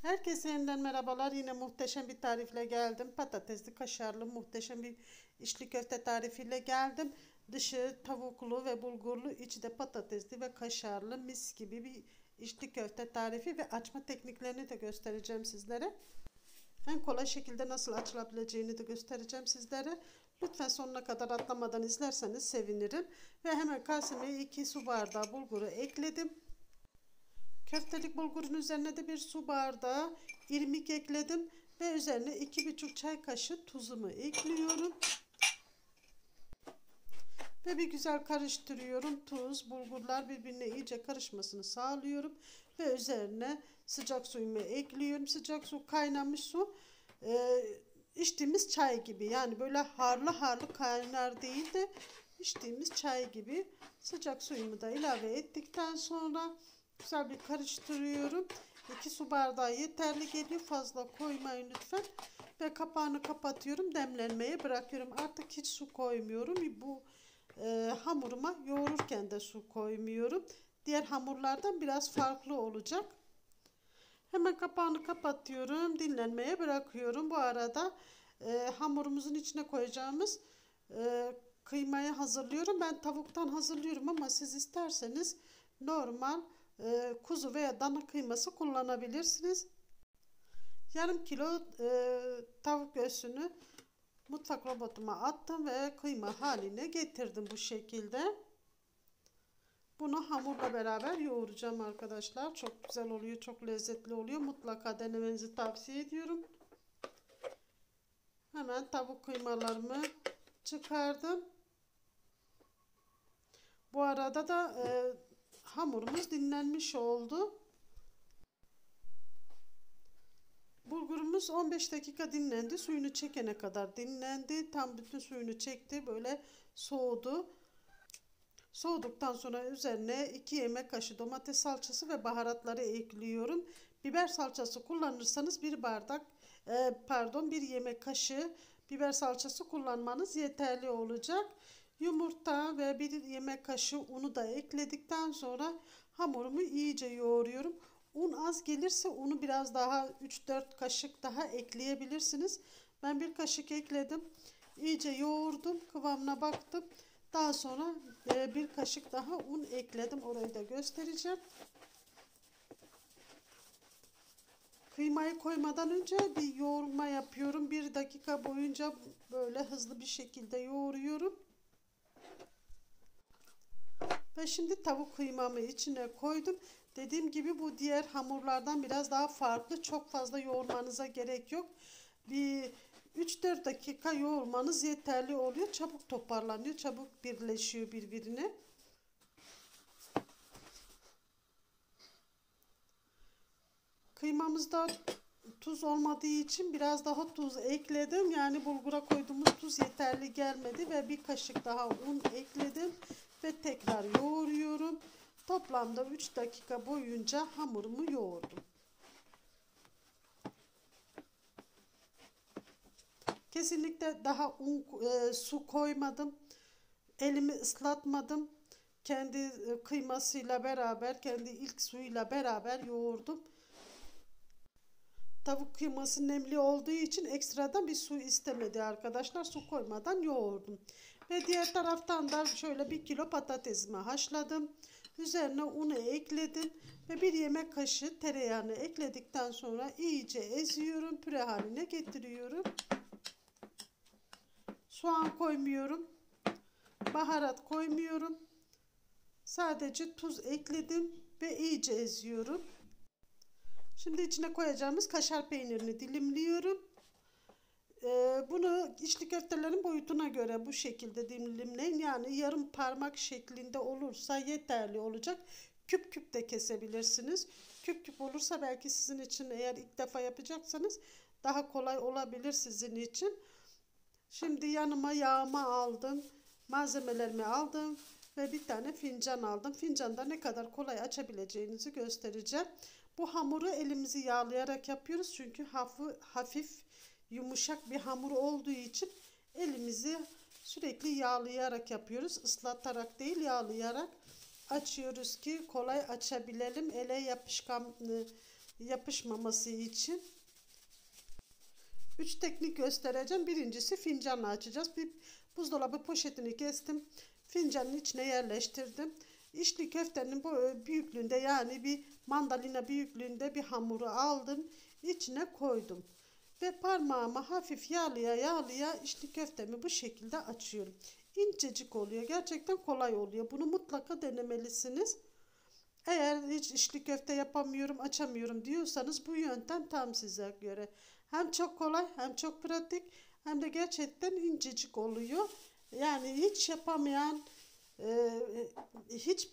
Herkese yeniden merhabalar. Yine muhteşem bir tarifle geldim. Patatesli, kaşarlı muhteşem bir içli köfte tarifiyle geldim. Dışı tavuklu ve bulgurlu, içi de patatesli ve kaşarlı mis gibi bir içli köfte tarifi ve açma tekniklerini de göstereceğim sizlere. En kolay şekilde nasıl açılabileceğini de göstereceğim sizlere. Lütfen sonuna kadar atlamadan izlerseniz sevinirim. Ve hemen kaseme 2 su bardağı bulguru ekledim. Köftelik bulgurun üzerine de bir su bardağı irmik ekledim ve üzerine 2,5 çay kaşığı tuzumu ekliyorum. Ve bir güzel karıştırıyorum. Tuz, bulgurlar birbirine iyice karışmasını sağlıyorum. Ve üzerine sıcak suyumu ekliyorum. Sıcak su, kaynamış su. İçtiğimiz çay gibi, yani böyle harlı harlı kaynar değil de içtiğimiz çay gibi. Sıcak suyumu da ilave ettikten sonra güzel bir karıştırıyorum. 2 su bardağı yeterli geliyor. Fazla koymayın lütfen. Ve kapağını kapatıyorum. Demlenmeye bırakıyorum. Artık hiç su koymuyorum. Bu hamuruma yoğururken de su koymuyorum. Diğer hamurlardan biraz farklı olacak. Hemen kapağını kapatıyorum. Dinlenmeye bırakıyorum. Bu arada hamurumuzun içine koyacağımız kıymayı hazırlıyorum. Ben tavuktan hazırlıyorum ama siz isterseniz normal kuzu veya dana kıyması kullanabilirsiniz. Yarım kilo tavuk göğsünü mutfak robotuma attım ve kıyma haline getirdim bu şekilde. Bunu hamurla beraber yoğuracağım arkadaşlar. Çok güzel oluyor, çok lezzetli oluyor. Mutlaka denemenizi tavsiye ediyorum. Hemen tavuk kıymalarımı çıkardım. Bu arada da hamurumuz dinlenmiş oldu. Bulgurumuz 15 dakika dinlendi. Suyunu çekene kadar dinlendi. Tam bütün suyunu çekti. Böyle soğudu. Soğuduktan sonra üzerine 2 yemek kaşığı domates salçası ve baharatları ekliyorum. Biber salçası kullanırsanız bir yemek kaşığı biber salçası kullanmanız yeterli olacak. Yumurta ve 1 yemek kaşığı unu da ekledikten sonra hamurumu iyice yoğuruyorum. Un az gelirse unu biraz daha 3-4 kaşık daha ekleyebilirsiniz. Ben 1 kaşık ekledim. İyice yoğurdum. Kıvamına baktım. Daha sonra 1 kaşık daha un ekledim. Orayı da göstereceğim. Kıymayı koymadan önce bir yoğurma yapıyorum. 1 dakika boyunca böyle hızlı bir şekilde yoğuruyorum. Ve şimdi tavuk kıymamı içine koydum. Dediğim gibi bu diğer hamurlardan biraz daha farklı. Çok fazla yoğurmanıza gerek yok. Bir 3-4 dakika yoğurmanız yeterli oluyor. Çabuk toparlanıyor. Çabuk birleşiyor birbirine. Kıymamızda tuz olmadığı için biraz daha tuz ekledim. Yani bulgura koyduğumuz tuz yeterli gelmedi ve 1 kaşık daha un ekledim ve tekrar yoğuruyorum. Toplamda 3 dakika boyunca hamurumu yoğurdum. Kesinlikle daha su koymadım. Elimi ıslatmadım. Kendi kıymasıyla beraber, kendi ilk suyuyla beraber yoğurdum. Tavuk kıyması nemli olduğu için ekstradan bir su istemedi arkadaşlar. Su koymadan yoğurdum. Ve diğer taraftan da şöyle 1 kilo patatesimi haşladım. Üzerine unu ekledim. Ve 1 yemek kaşığı tereyağını ekledikten sonra iyice eziyorum. Püre haline getiriyorum. Soğan koymuyorum. Baharat koymuyorum. Sadece tuz ekledim ve iyice eziyorum. Şimdi içine koyacağımız kaşar peynirini dilimliyorum. Bunu içli köftelerin boyutuna göre bu şekilde dilimleyin. Yani yarım parmak şeklinde olursa yeterli olacak. Küp küp de kesebilirsiniz. Küp küp olursa belki sizin için, eğer ilk defa yapacaksanız, daha kolay olabilir sizin için. Şimdi yanıma yağımı aldım. Malzemelerimi aldım. Ve bir tane fincan aldım. Fincanda ne kadar kolay açabileceğinizi göstereceğim. Bu hamuru elimizi yağlayarak yapıyoruz. Çünkü hafif yumuşak bir hamur olduğu için elimizi sürekli yağlayarak yapıyoruz. Islatarak değil, yağlayarak açıyoruz ki kolay açabilelim. Ele yapışkan yapışmaması için. 3 teknik göstereceğim. Birincisi fincanla açacağız. Bir buzdolabı poşetini kestim. Fincanın içine yerleştirdim. İçli köftenin bu büyüklüğünde, yani bir mandalina büyüklüğünde bir hamuru aldım. İçine koydum. Ve parmağımı hafif yağlıya yağlıya içli köftemi bu şekilde açıyorum. İncecik oluyor. Gerçekten kolay oluyor. Bunu mutlaka denemelisiniz. Eğer hiç içli köfte yapamıyorum, açamıyorum diyorsanız bu yöntem tam size göre. Hem çok kolay, hem çok pratik, hem de gerçekten incecik oluyor. Yani hiç yapamayan, e,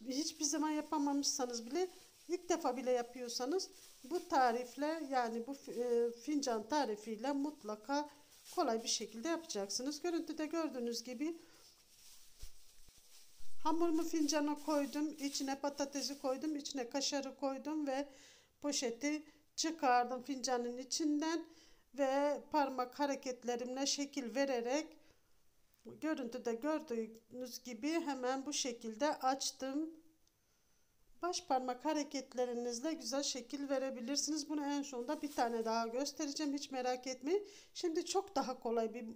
hiçbir zaman yapamamışsanız bile, ilk defa bile yapıyorsanız bu tarifle, yani bu fincan tarifiyle mutlaka kolay bir şekilde yapacaksınız. Görüntüde gördüğünüz gibi hamurumu fincana koydum, içine patatesi koydum, içine kaşarı koydum ve poşeti çıkardım fincanın içinden ve parmak hareketlerimle şekil vererek, görüntüde gördüğünüz gibi hemen bu şekilde açtım. Baş parmak hareketlerinizle güzel şekil verebilirsiniz. Bunu en sonunda bir tane daha göstereceğim. Hiç merak etmeyin. Şimdi çok daha kolay bir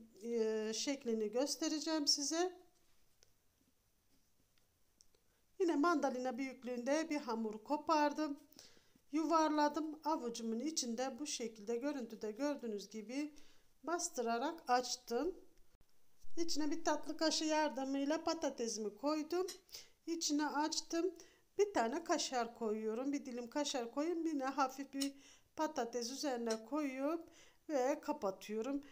şeklini göstereceğim size. Yine mandalina büyüklüğünde bir hamur kopardım. Yuvarladım. Avucumun içinde bu şekilde görüntüde gördüğünüz gibi bastırarak açtım. İçine bir tatlı kaşığı yardımıyla patatesimi koydum. İçine açtım. Bir tane kaşar koyuyorum. Bir dilim kaşar koyuyorum. Yine hafif bir patates üzerine koyup ve kapatıyorum.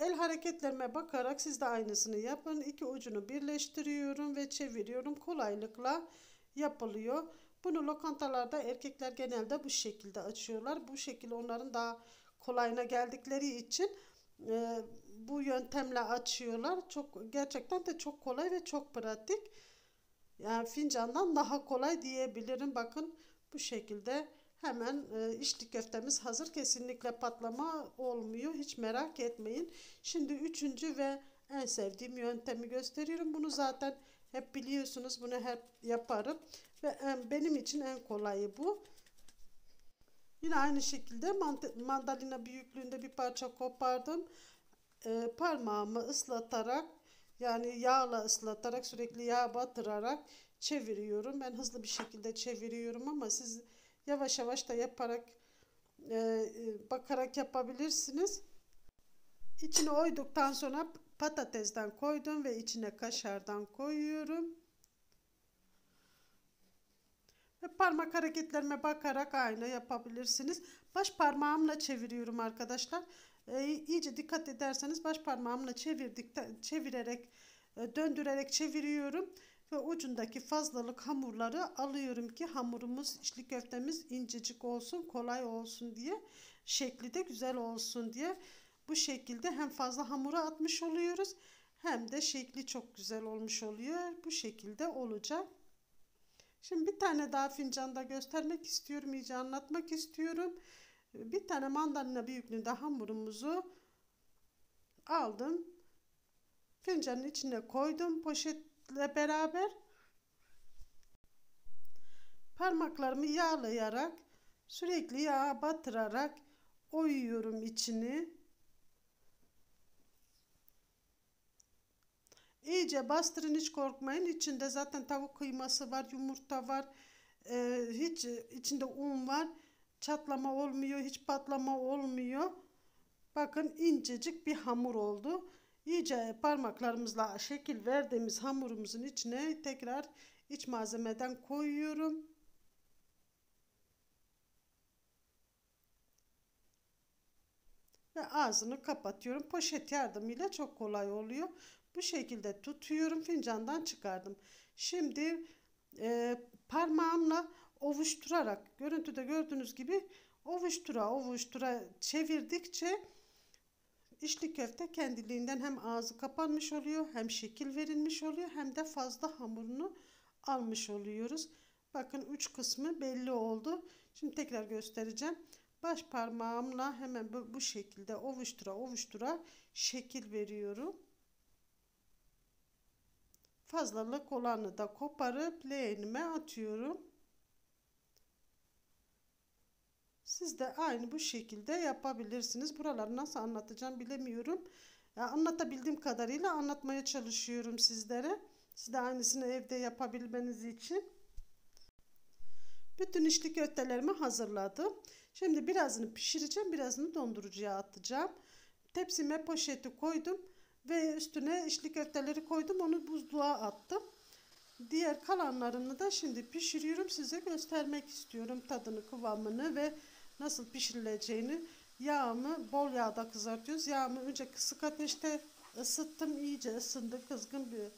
El hareketlerime bakarak siz de aynısını yapın. İki ucunu birleştiriyorum ve çeviriyorum. Kolaylıkla yapılıyor. Bunu lokantalarda erkekler genelde bu şekilde açıyorlar. Bu şekilde onların daha kolayına geldikleri için bu yöntemle açıyorlar. Gerçekten de çok kolay ve çok pratik. Yani fincandan daha kolay diyebilirim. Bakın bu şekilde hemen içli köftemiz hazır. Kesinlikle patlama olmuyor. Hiç merak etmeyin. Şimdi üçüncü ve en sevdiğim yöntemi gösteriyorum. Bunu zaten hep biliyorsunuz. Bunu hep yaparım. Ve benim için en kolayı bu. Yine aynı şekilde mandalina büyüklüğünde bir parça kopardım. Parmağımı ıslatarak, yani yağla ıslatarak, sürekli yağ batırarak çeviriyorum. Ben hızlı bir şekilde çeviriyorum ama siz yavaş yavaş da yaparak bakarak yapabilirsiniz. İçine oyduktan sonra patatesten koydum ve içine kaşardan koyuyorum. Ve parmak hareketlerime bakarak aynı yapabilirsiniz. Baş parmağımla çeviriyorum arkadaşlar. İyice dikkat ederseniz baş parmağımla çevirerek, döndürerek çeviriyorum. Ve ucundaki fazlalık hamurları alıyorum ki hamurumuz, içli köftemiz incecik olsun, kolay olsun diye. Şekli de güzel olsun diye. Bu şekilde hem fazla hamuru atmış oluyoruz, hem de şekli çok güzel olmuş oluyor. Bu şekilde olacak. Şimdi bir tane daha fincanda göstermek istiyorum, iyice anlatmak istiyorum. Bir tane mandalina büyüklüğünde hamurumuzu aldım. Fincanın içine koydum poşetle beraber. Parmaklarımı yağlayarak, sürekli yağ batırarak oyuyorum içini. İyice bastırın, hiç korkmayın. İçinde zaten tavuk kıyması var, yumurta var. Hiç içinde un var. Çatlama olmuyor, hiç patlama olmuyor. Bakın incecik bir hamur oldu. İyice parmaklarımızla şekil verdiğimiz hamurumuzun içine tekrar iç malzemeden koyuyorum. Ve ağzını kapatıyorum. Poşet yardımıyla çok kolay oluyor. Bu şekilde tutuyorum. Fincandan çıkardım. Şimdi parmağımla ovuşturarak, görüntüde gördüğünüz gibi ovuştura çevirdikçe içli köfte kendiliğinden hem ağzı kapanmış oluyor, hem şekil verilmiş oluyor, hem de fazla hamurunu almış oluyoruz. Bakın uç kısmı belli oldu. Şimdi tekrar göstereceğim. Baş parmağımla hemen bu şekilde ovuştura şekil veriyorum. Fazlalık olanı da koparıp leğenime atıyorum. Siz de aynı bu şekilde yapabilirsiniz. Buraları nasıl anlatacağım bilemiyorum. Ya, anlatabildiğim kadarıyla anlatmaya çalışıyorum sizlere. Siz de aynısını evde yapabilmeniz için. Bütün içli köftelerimi hazırladım. Şimdi birazını pişireceğim, birazını dondurucuya atacağım. Tepsime poşeti koydum ve üstüne içli köfteleri koydum. Onu buzluğa attım. Diğer kalanlarını da şimdi pişiriyorum. Size göstermek istiyorum tadını, kıvamını ve nasıl pişirileceğini. Yağımı bol yağda kızartıyoruz. Yağımı önce kısık ateşte ısıttım. İyice ısındı. Kızgın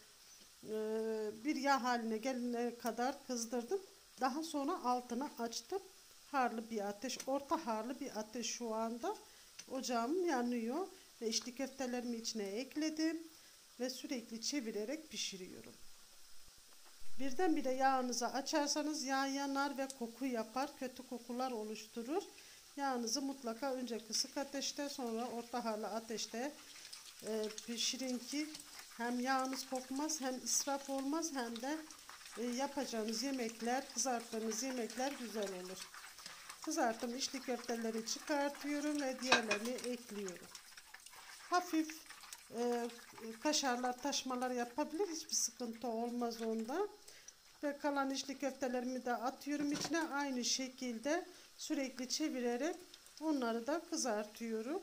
bir yağ haline gelene kadar kızdırdım. Daha sonra altını açtım. Harlı bir ateş, orta harlı bir ateş şu anda. Ocağım yanıyor ve içli köftelerimi içine ekledim ve sürekli çevirerek pişiriyorum. Birdenbire yağınızı açarsanız yağ yanar ve koku yapar, kötü kokular oluşturur. Yağınızı mutlaka önce kısık ateşte sonra orta harlı ateşte pişirin ki hem yağınız kokmaz, hem israf olmaz, hem de yapacağınız yemekler, kızarttığınız yemekler güzel olur. Kızarttım içli köfteleri çıkartıyorum ve diğerlerini ekliyorum. Hafif kaşarlar, taşmalar yapabilir, hiçbir sıkıntı olmaz onda. Ve kalan içli köftelerimi de atıyorum içine, aynı şekilde sürekli çevirerek onları da kızartıyorum.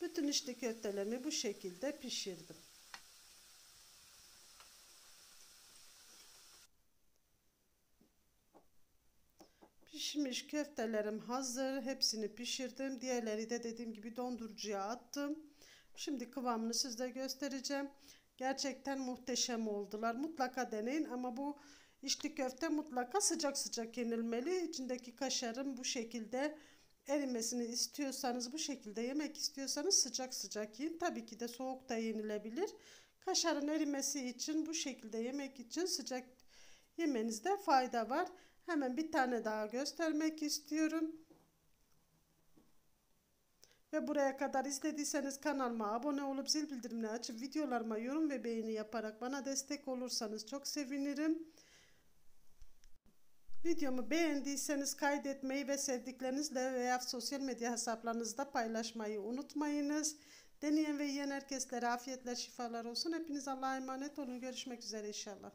Bütün içli köftelerimi bu şekilde pişirdim. Pişmiş köftelerim hazır. Hepsini pişirdim. Diğerleri de dediğim gibi dondurucuya attım. Şimdi kıvamını size göstereceğim. Gerçekten muhteşem oldular. Mutlaka deneyin ama bu içli köfte mutlaka sıcak sıcak yenilmeli. İçindeki kaşarın bu şekilde erimesini istiyorsanız, bu şekilde yemek istiyorsanız sıcak sıcak yiyin. Tabii ki de soğuk da yenilebilir. Kaşarın erimesi için, bu şekilde yemek için sıcak yemenizde fayda var. Hemen bir tane daha göstermek istiyorum. Ve buraya kadar izlediyseniz kanalıma abone olup zil bildirimini açıp videolarıma yorum ve beğeni yaparak bana destek olursanız çok sevinirim. Videomu beğendiyseniz kaydetmeyi ve sevdiklerinizle veya sosyal medya hesaplarınızda paylaşmayı unutmayınız. Deneyen ve yiyen herkeslere afiyetler, şifalar olsun. Hepiniz Allah'a emanet olun. Görüşmek üzere inşallah.